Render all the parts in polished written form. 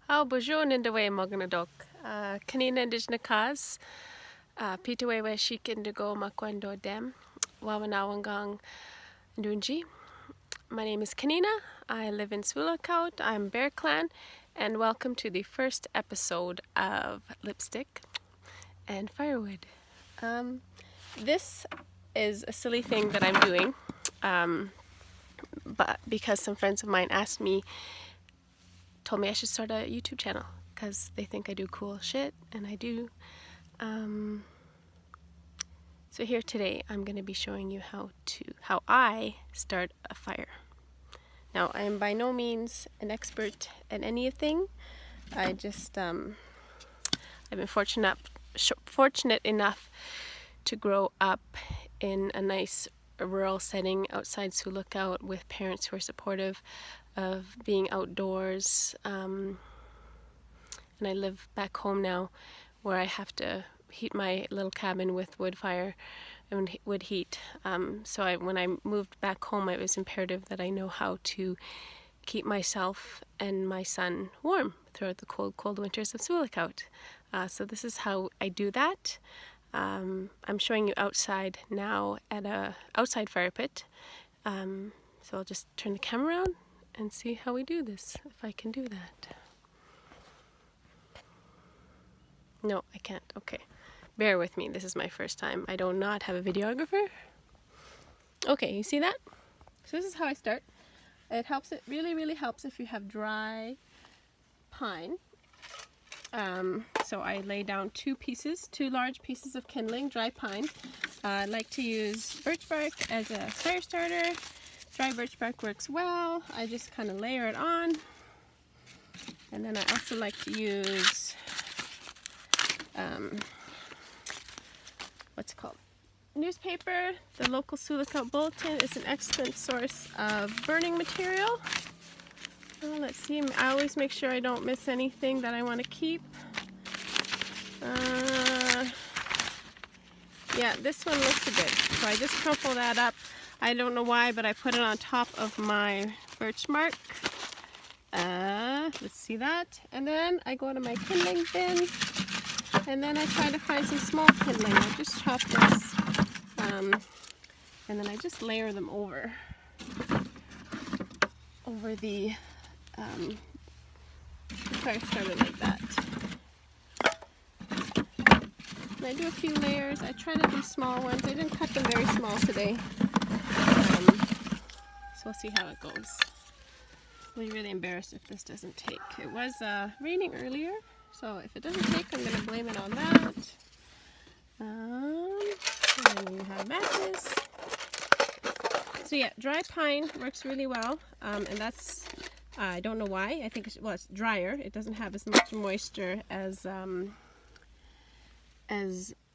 How bonjour nindawe magnadok. Kanina indigenous cause. Pitawe shik indigo makwendo dem. Wawanawangang Ndunji. My name is Kanina. I live in Sulakaut. I'm Bear Clan, and welcome to the first episode of Lipstick and Firewood. This is a silly thing that I'm doing, but because some friends of mine told me I should start a YouTube channel because they think I do cool shit, and I do. So here today I'm going to be showing you how I start a fire. Now, I am by no means an expert at anything. I just I've been fortunate enough to grow up in a nice rural setting outside Sulakaut with parents who are supportive of being outdoors, and I live back home now where I have to heat my little cabin with wood fire and wood heat. So when I moved back home, it was imperative that I know how to keep myself and my son warm throughout the cold winters of Sulakaut. So this is how I do that. I'm showing you outside now at a outside fire pit. So I'll just turn the camera around and see how we do this, if I can do that. No, I can't. Okay. Bear with me. This is my first time. I do not have a videographer. Okay, you see that? So this is how I start. It really helps if you have dry pine. So I lay down two large pieces of kindling, dry pine. I like to use birch bark as a fire starter. Dry birch bark works well. I just kind of layer it on. And then I also like to use what's it called? Newspaper. The local Sulakaut Bulletin is an excellent source of burning material. Let's see, I always make sure I don't miss anything that I want to keep. Yeah, this one looks good. So I just crumple that up. I don't know why, but I put it on top of my birch bark. Let's see that. And then I go to my kindling bin. And then I try to find some small kindling. I just chop this. And then I just layer them over the fire starter like that. And I do a few layers. I try to do small ones. I didn't cut them very small today. So we'll see how it goes. I'll be really embarrassed if this doesn't take. It was raining earlier, so if it doesn't take, I'm going to blame it on that. And we have matches. So yeah, dry pine works really well, and that's, I don't know why. I think it's drier. It doesn't have as much moisture as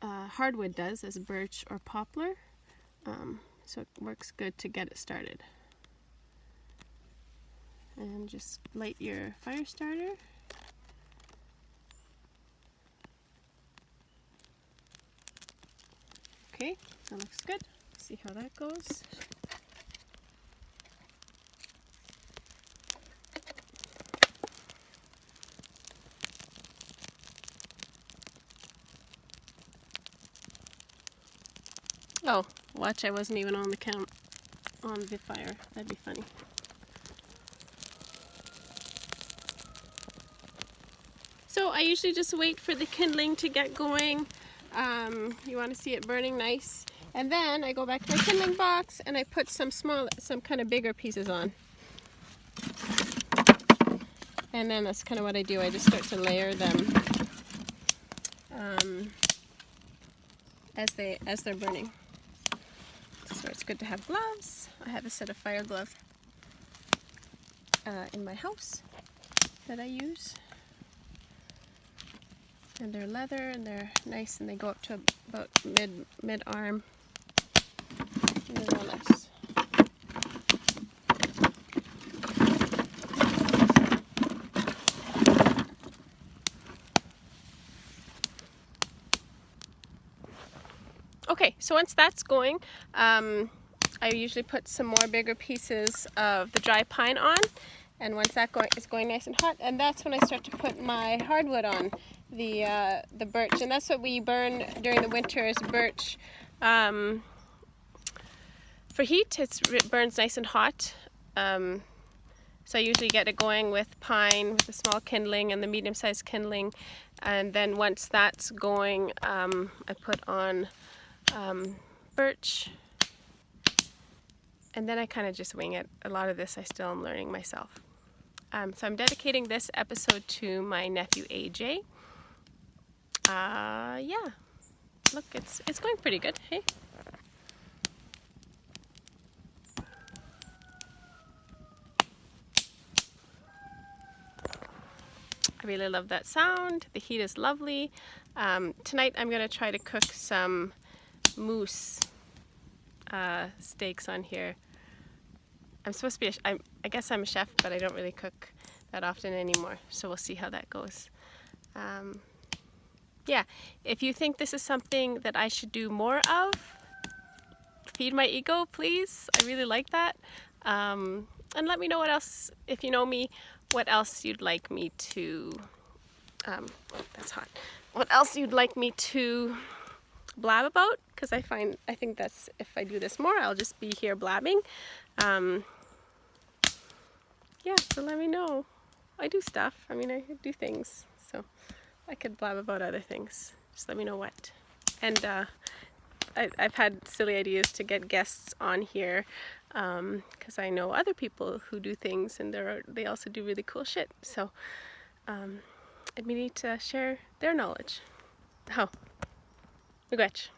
hardwood does, as birch or poplar. So it works good to get it started. And just light your fire starter. Okay, that looks good. See how that goes. Oh, watch, I wasn't even on the fire. That'd be funny. So I usually just wait for the kindling to get going. You want to see it burning nice. And then I go back to my kindling box and I put some kind of bigger pieces on. And then that's kind of what I do. I just start to layer them as they're burning. So it's good to have gloves. I have a set of fire gloves in my house that I use. And they're leather and they're nice and they go up to about mid-arm. And they're real nice. Okay, so once that's going, I usually put some more bigger pieces of the dry pine on, And once that is going nice and hot, and that's when I start to put my hardwood on, the birch. And that's what we burn during the winter, is birch. For heat, it burns nice and hot. So I usually get it going with pine, with a small kindling and the medium-sized kindling. And then once that's going, I put on birch. And then I kind of just wing it. A lot of this I still am learning myself. So I'm dedicating this episode to my nephew AJ. Yeah. Look, it's going pretty good, hey? I really love that sound. The heat is lovely. Tonight I'm going to try to cook some moose steaks on here. I'm supposed to be I guess I'm a chef, but I don't really cook that often anymore, so we'll see how that goes. Yeah, if you think this is something that I should do more of, feed my ego, please. I really like that. And let me know what else, if you know me, what else you'd like me to, that's hot, what else you'd like me to blab about, because I think that's, if I do this more, I'll just be here blabbing. Yeah, so let me know. I do stuff, I mean, I do things, so I could blab about other things. Just let me know what. And I've had silly ideas to get guests on here, because I know other people who do things, and they also do really cool shit. So we need to share their knowledge. Oh, Miigwech.